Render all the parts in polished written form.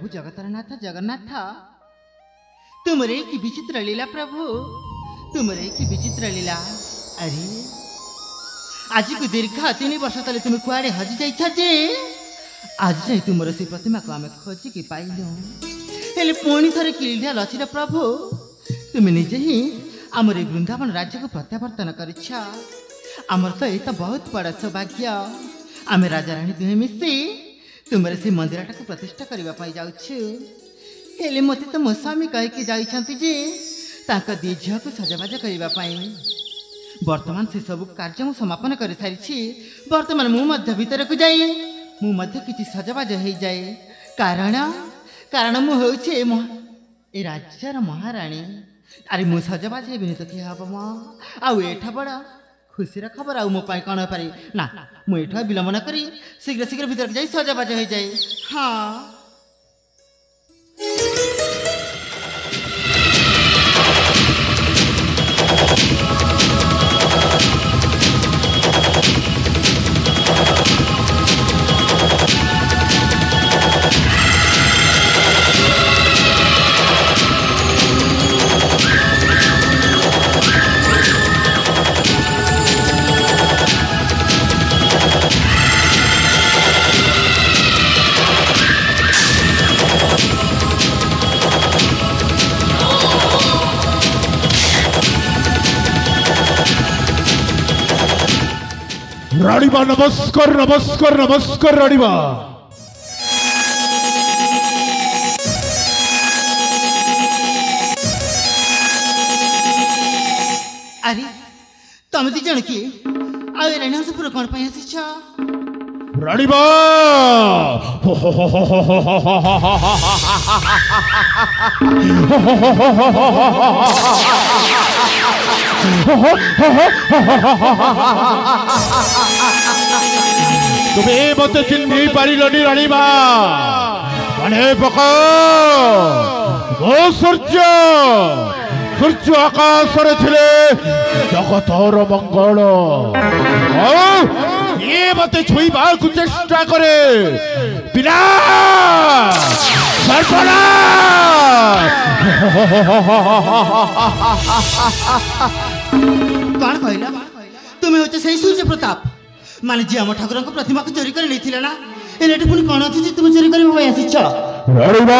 प्रभु जगतरनाथ जगन्नाथ तुमरे की विचित्र लीला प्रभु तुमरे की विचित्र लीला। अरे आज को दीर्घ 3 वर्ष तले तुम कुआड़े हजि जाइछा जे आज जाई तुमर से प्रतिमा को आमे खोजी के पाइलो हेले पुणी थरे किलिया लचिर प्रभु तुम निजे ही आमर वृंदावन राज्य को प्रत्यावर्तन करिछ। आमर तो ये बहुत बड़ा सौभाग्य आमे राजा रानी दुहे मिसी तुमरे से मंदिरटा को प्रतिष्ठा करबा पाई जाउछु हेले मते तो मो स्वामी कह के जाइछंती जे ताका दी झिया को सजबाज करबा पाई। वर्तमान से सब कार्य मु समापन कर सारी वर्तमान मु मध्य भीतर को जाए मु मध्य किछि सजबाज हो जाए कारण कारण मु होउछे ए राज्यर महारानी। अरे मु सजबाज हेबिनी तो किया हब म आउ एठा बड़ा खुशीर खबर आउ मो पाई कौन हो पारे ना मु एठा विलंब न करी शीघ्र शीघ्र भीतर जाई सजबाज हो जाए। हाँ राणीबा नमस्कार नमस्कार नमस्कार राणीबा। अरे तुम दी जन की आवे रेणासपुर कौन पाई आसीछ राणीबा तुम्हें मत चिन्ह पारिलनी राणीबा मने पका वो सूर्य सूर्य आकाश रे थिले जगतर मंगल ये मत छुईबा को चेष्टा करे बिना सर्वना कौन कहला तुम्हें होचे सही सूर्य प्रताप माने जी हम ठाकुर को प्रतिमा को चोरी कर लेथिला ना एलेटे पुनी कोन अछि जे तुम चोरी करबा पाई आसीछ राणीबा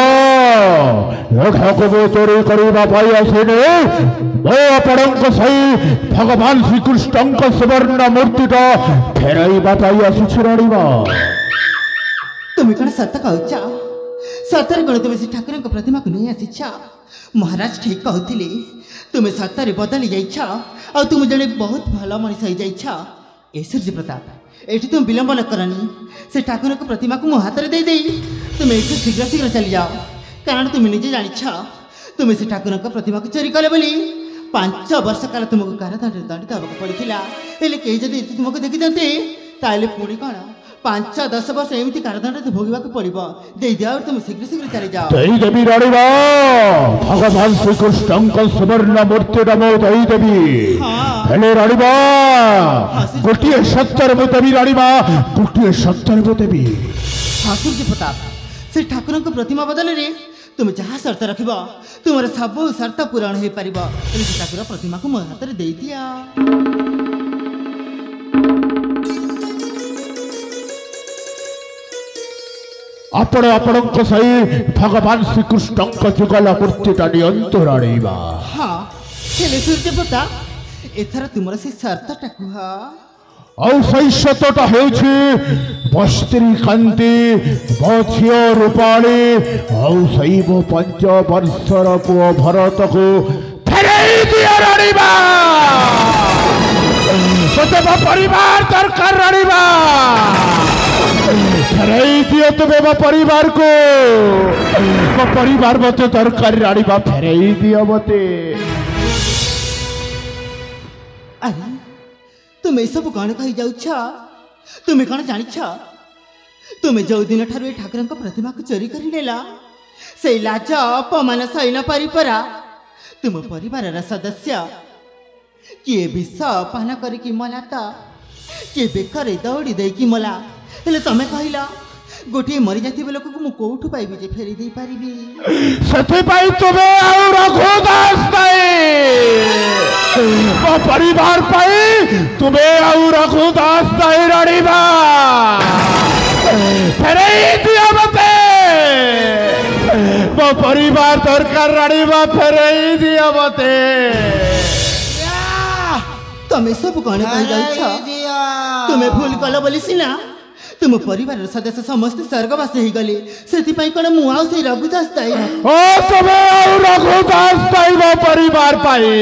लखा को चोरी करबा पाई आसीने वो आपणक सही भगवान श्री कृष्ण को सुवर्ण मूर्तिटा फेराइबा पाई आसीछ राणीबा। तुम कोन सत्य कहछ सत्य रे तुम से ठाकुर को प्रतिमा को नहीं आसीछ महाराज ठीक कहथिले तुम सत्य रे बदली जाइछ आ तुम जने बहुत भलो मनिष होई जाइछ। ए सूर्य प्रताप एठी तुम विलंब न करनी से ठाकुर को प्रतिमा को मो हाथ रे दे तुम एठी शीघ्र शीघ्र चली जाओ कारण तुम निजे जानिछ तुम से ठाकुर को प्रतिमा को चोरी कले बोली 5 वर्ष काल तुमको कारादंड दंडित होगा पड़ता हेले कहीं जब तुमको देखी दिखते ताले पुणी कौन 5-10 वर्ष एमती कारादंड भोगवा पड़ो दे दिया तुम शीघ्र शीघ्र चली जाओ। देवी राणीबा भगवान श्री कृष्ण का सुवर्ण मूर्ति नमो देवी हेले राणीबा गोटे सत्तर मो देवी राणीबा गोटे सत्तर मो देवी। हाँ सूर्य प्रताप से ठाकुर को प्रतिमा बदल रे तुम जहाँ शर्त रखब तुम सब शर्त पूरण हो पार ठाकुर प्रतिमा को मो हाथ में दे दिया। आपण आपणक सही भगवान श्री कृष्ण का जुगल मूर्तिटा नियंत राणीबा। हाँ हेले सूर्य प्रताप एथर तुमर से शर्तटा कुह औ सही शर्तटा हेउछि बस्त्री कांति बझियो रूपाली औ सही वो 5 वर्षर पुओ भरत को फेरई दिया राणीबा। मते परिवार दरकार राणीबा फेरई दियो तुम्हें मो परिवार को मो परिवार मते दरकार राणीबा फेरई दियो मते। अरे तुम सब कौन कही जाऊछ तुम्हें कौन जानी तुम्हें जो दिन ठार ठाकुर प्रतिमा को चोरी कर नेला से लाज अपमान सही न पारिपरा तुम परिवार सदस्य किए विष पान करिकी मला तो किए बेकर दौड़ी देकी मला हेले तमें कहला गोटे मरी जाते लोक को कौठू पाइबी जे फेरी दे पारिबी ସେଥିପାଇଁ ତୁମେ ଆଉ ରଘୁଦାସ ପାଇଁ ମୋ ପରିବାର ପାଇଁ ତୁମେ ଆଉ ରଘୁଦାସ ପାଇଁ ରଣିବା ଫେରେଇ ଦିଅ ମତେ ମୋ ପରିବାର ଦରକାର ରଣିବା ଫେରେଇ ଦିଅ ମତେ तमे सब कौन कह जाइछ तुम्हें भूल कल बोली सिना तुम परिवार सदस्य समस्त स्वर्गवासी हो गले से कौन मु आउ से रघुदास ताई ओ तबे आउ रघुदास ताई मो परिवार पाई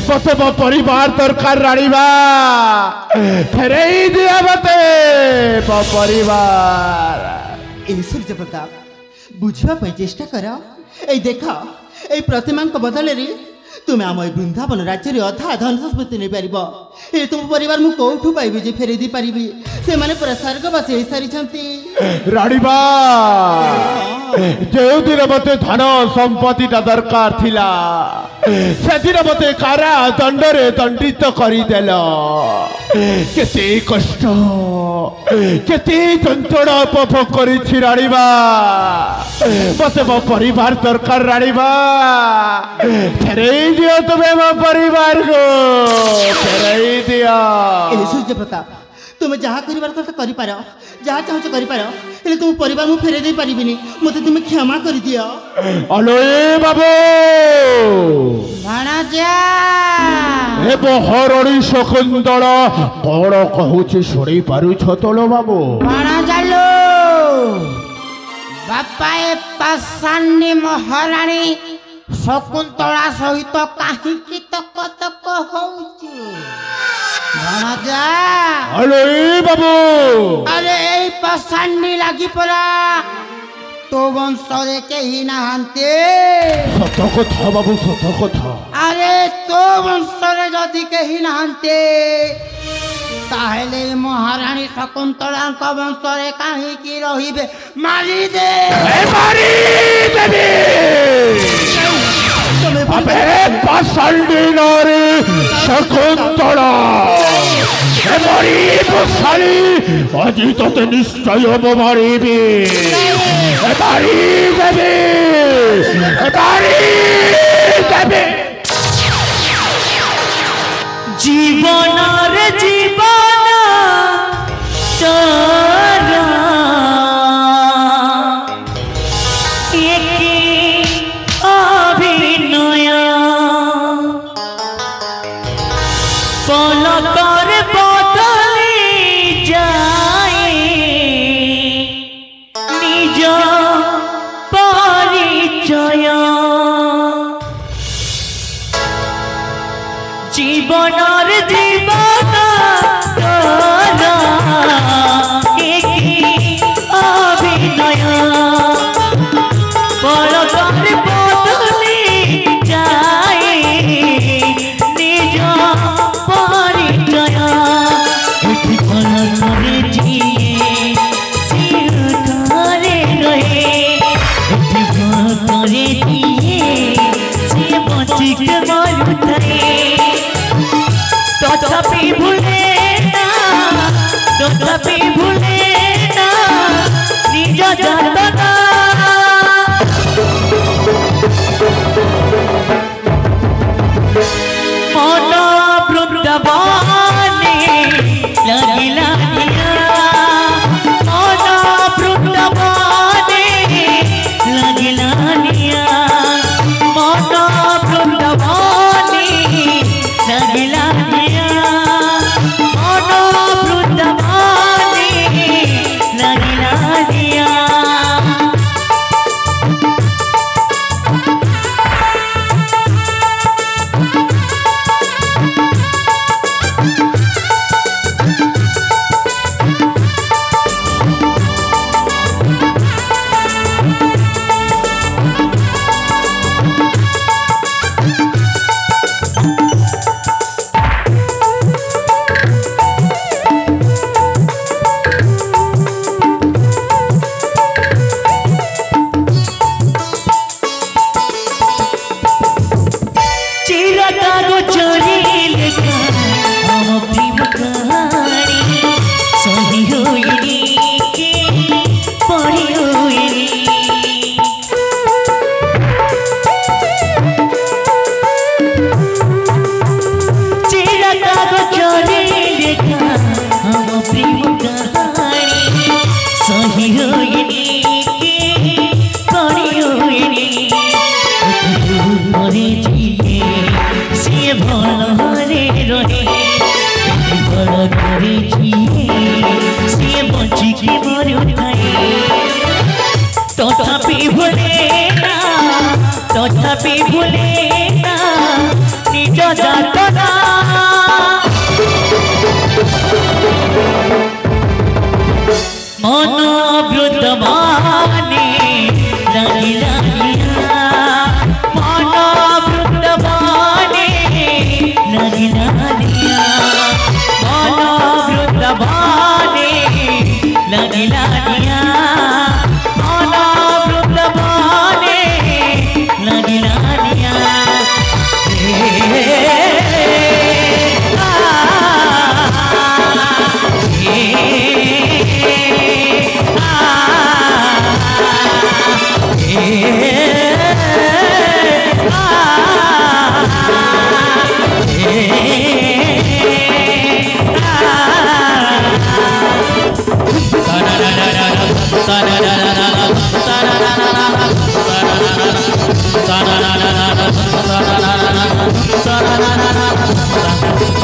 मते मो परिवार दरकार राणीबा फेरेई दिया मते मो परिवार ए सूर्य प्रताप बुझवा पे चेष्टा करा ए देखा ए प्रतिमा बदल रे तुम्हें आम वृंदावन राज्य अधा धन संस्पत्ति नहीं पार ये तुम परिवार मु कौठू पाइबी जे फेरे दी पारिबी से माने पूरा स्वर्गवासी हो सारी राणीबा जो दिन मते धन संपत्ति दरकार थिला से दिन मते कारा दंडरे दंडित करदेल केते कष्ट केते जंत्रणा उपभोग करी राणीबा मते मो परिवार दरकार राणीबा फेरे दियो तुम्हें मो परिवार को फेरे दियो सूर्य प्रताप तुम जहाँ कर करि पार जहाँ चाहो करि पार हेले तुम परिवार मु फेरे दे पारिबिनी मते तुम क्षमा कर दियो अलोए बाबू भाणाजा ए बहरणी शकुंतल कौन कहूची शुणी पारुछ तोलो बाबू भाणाजालो बापा ए पासानी महाराणी शकुंतला सहित काहीकि तक तक होउछु भाणाजा अरे बाबू अरे ए पासानी लागी परा तो वंशरे केही नाहांते सत कथा बाबू सत कथा अरे तो वंशरे जदि केही नाहांते ताहेले महाराणी शकुंतला वंशरे काहीकि रहिबे मारी दे मारी देबे अबे पाषाणी नारी शकुंतला हे मरी बसाली अजी तते निश्चय मो मारिबी मारी देबे मारी देबे जीवन रे जीवन चरा अभिनय पलकर बदली जाए निज परिचय जीवन रे जीवन अभिनय पलकर बदली जाए निज परिचय पलकर जिए सिरकारे रहे करे दिए से बचिक मरुथे तथापि भूले ना निज जातना मन वृंदावने लगिला मन वृंदावने लगिला मन वृंदावने लगिला मन वृंदावने लगिला सही होइनी উপরে জিয়ে সে ভলরে রহে বড় করে জিয়ে সে বঞ্চিকি মরুথায়ে তথাপি ভুলে না নিজ যাতনা মন বৃন্দবানে লাগিলা মন বৃন্দবানে লাগিলা মন বৃন্দবানে লাগিলা মন বৃন্দবানে লাগিলা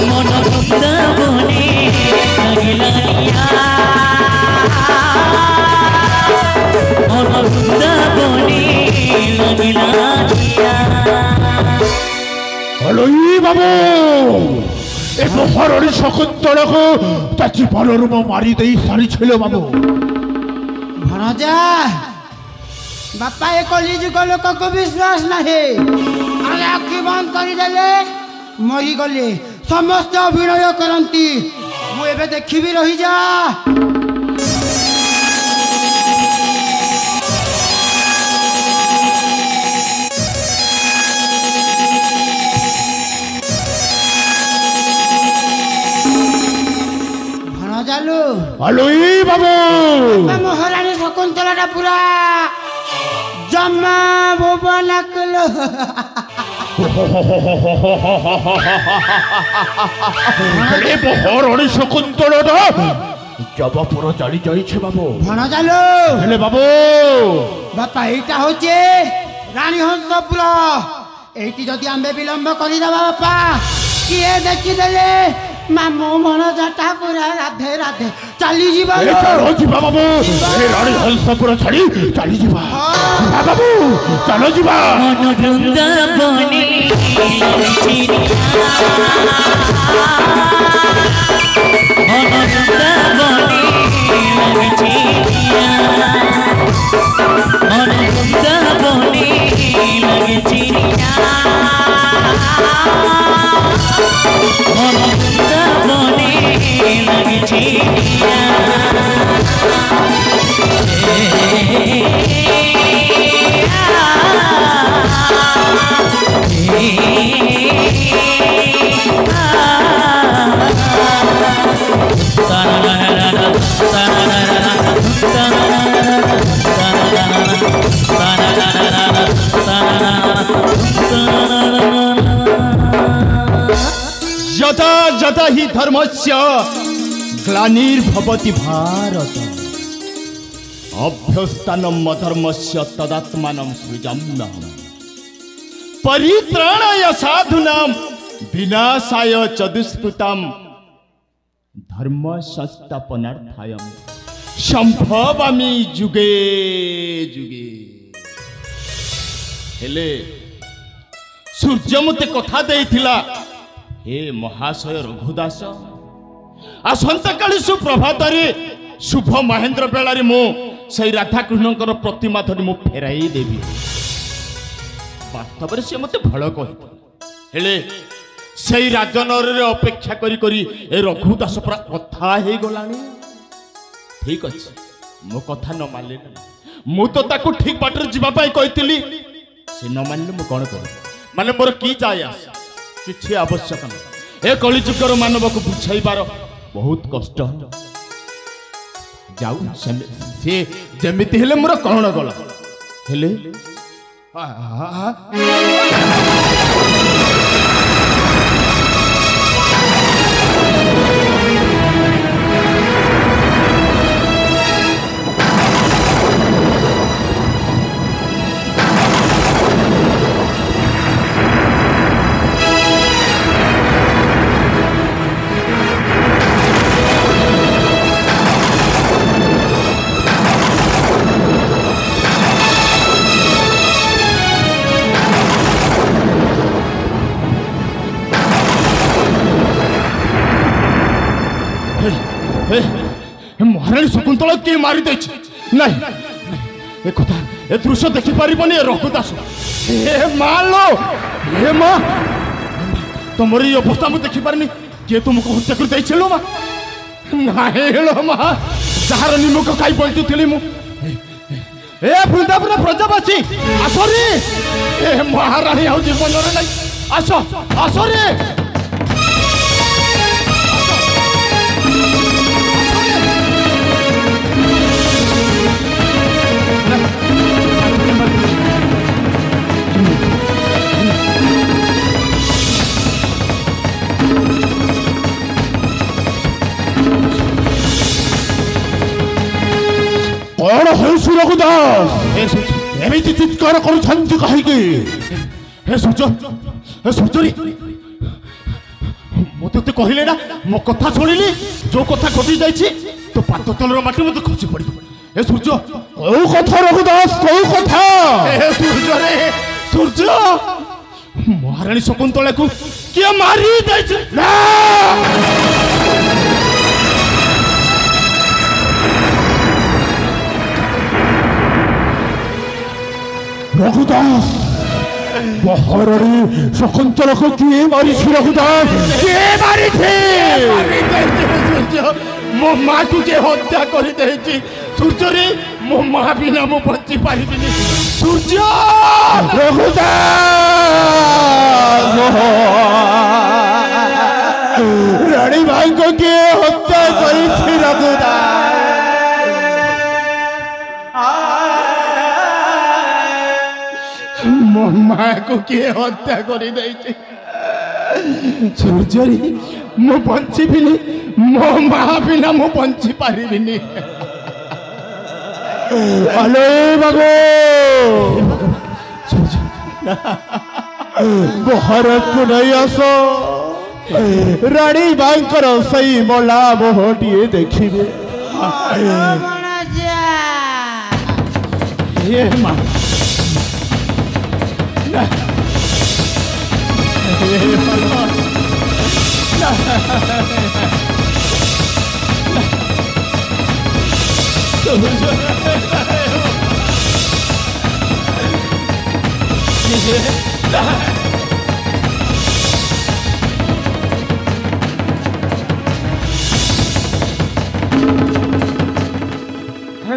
মন বৃন্দাবনে লাগিলা মন বৃন্দাবনে লাগিলা হলই বাবু এ প্রহরণী শকুন্তলাকে তা জীবনের মারি দেই সারিছিল বাবু ভଣଜା ବାପା ଏ କଳିଯୁଗ ଲୋକକୁ ବିଶ୍ୱାସ ନାହିଁ ଆରେ ଆଖି ବନ୍ଦ କରିଦେଲେ ମରିଗଲେ ସମସ୍ତେ ଅଭିନୟ କରନ୍ତି ମୁଁ ଏବେ ଦେଖିବି ରହିଯା ভଣଜାଲୁ হলই বাবু মহারানী শকুন্তলাটা পুরা জমা ভুবন কলো এ প্রহরণী শকুন্তলাটা জবপুর চালি যাইছে বাবু ভণজালু হেলে বাবু বাপা এইটা হচ্ছে রানী হংসপুর এইটি যদি আমি বিলম্ব করিদেবা বাপা কিଏ ଦେଖିଦେଲେ ମାମୁଁ ଭଣଜାଟା ପୁରା ରାଧେ ରାଧେ ଚାଲିଯିବା ଚାଲ ଯିବା ବାବୁ ଏ ରାଣୀ ହଂସପୁର ଛାଡ଼ି ଚାଲିଯିବା ବାବୁ ଚାଲ ଯିବା মন বৃন্দাবনে মন বৃন্দাবনে মন বৃন্দাবনে লাগেছি মন বৃন্দাবনে লাগেছি যথা যথা হি ধর্মস্য গ্লানির্ভবতি ভারত অভ্যস্থানম অধর্মস্য তদাত্মানম সৃজম্যহম পরিত্রাণায় সাধুনাম বিনাশায় চ দুষ্কৃতাম ধর্ম সংস্থাপনার্থায় সম্ভবামি যুগে যুগে হেলে সূর্য মতে কথা দেইছিলা হে মহাশয় রঘুদাস আসন্তকালী সুপ্রভাତରେ শুভ মহেন্দ্র বেলাରେ ମୁଁ সেই রাধাকৃষ্ণଙ୍କର ପ୍ରତିମା ଧରି ମୁଁ ଫେରାଇ ଦେବି ବାସ୍ତବରେ ସେ ମୋତେ ଭଲ କହିଥିଲେ ହେଲେ ସେଇ ରାଜନଗରରେ ଅପେକ୍ଷା କରି କରି ଏ ରଘୁଦାସ ପୁରା କଥା ହେଇଗଲାଣି ଠିକ ଅଛି ମୋ କଥା ନ ମାନିଲେ ମୁଁ ତ ତାକୁ ଠିକ ବାଟରେ ଯିବା ପାଇଁ କହିଥିଲି ସେ ନ ମାନିଲେ ମୁଁ କ'ଣ କରିବି ମାନେ ମୋର କି ଯାଏ ଆସେ କିଛି ଆବଶ୍ୟକ ନାହିଁ ଏ କଳିଯୁଗର ମାନବକୁ ବୁଝାଇବାର ବହୁତ କଷ୍ଟ ଯାଉ ସେ ଯେମିତି ହେଲେ ମୋର କ'ଣ ଗଲା ହେଲେ महाराणी शकुंतला किए मारी देछि नहीं ए कथा ए दृश्य देखि परिबनी रघुदास ए मालो ए मां तुमरी अवस्था मु देखि पारनी के तुमको हत्या कर दैछलो मा नाही हेलो मा जहार निमुख खाई बंचुथिली मु ए वृंदावन प्रजावासी आसरे ए महाराणी आउ जीवन रे नहीं आसो आसरे कौन है रघुदास एमती चित्कार कर सूर्य मत कहले ना मो कथा शुणिली जो कथा घटी जाइए तो पात तलर माटी मत खसी पड़ ए सूर्य कौ कथा रघुदास कौ कथा सूर्य रे सूर्य महाराणी शकुंतला को किए मारी रघुदास महाराणी शकुंतला को किए मारी रघुदास किए मारी मो माँ तुझे हत्या कर सूर्य रे मो माँ बिना मु बची पारि सूर्य रघुदास रानी भाई को किए हत्या कर रघुदास मो माँ को किए हत्या कर सूर्य मु बंचीबिनी मो माँ बिना मु बंची पारिबिनी अले बाबू भारत को नहीं आसो रानी बांकर सही मोला मोहटिए देखिबे ये माँ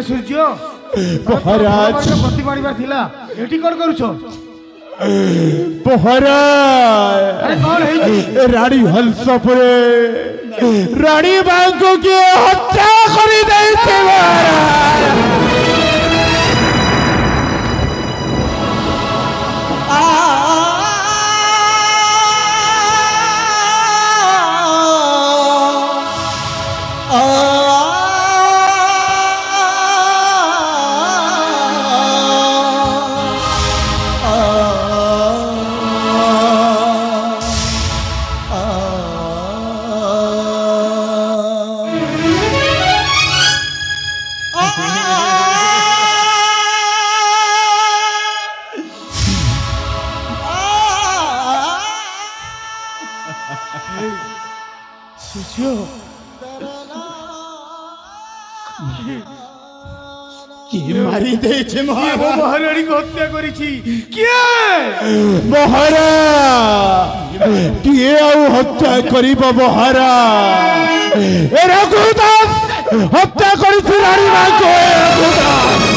सूर्य महाराज गति मारिबार थिला एठी कोन करूछो रानी हंसपुरे रानी बांको के हत्या करी दैछे मारी देछे महारानी को हत्या करिछि किए महारा किए आउ हत्या करिब महारा ए रघुदास हत्या करिछि रानी मां को रघुदास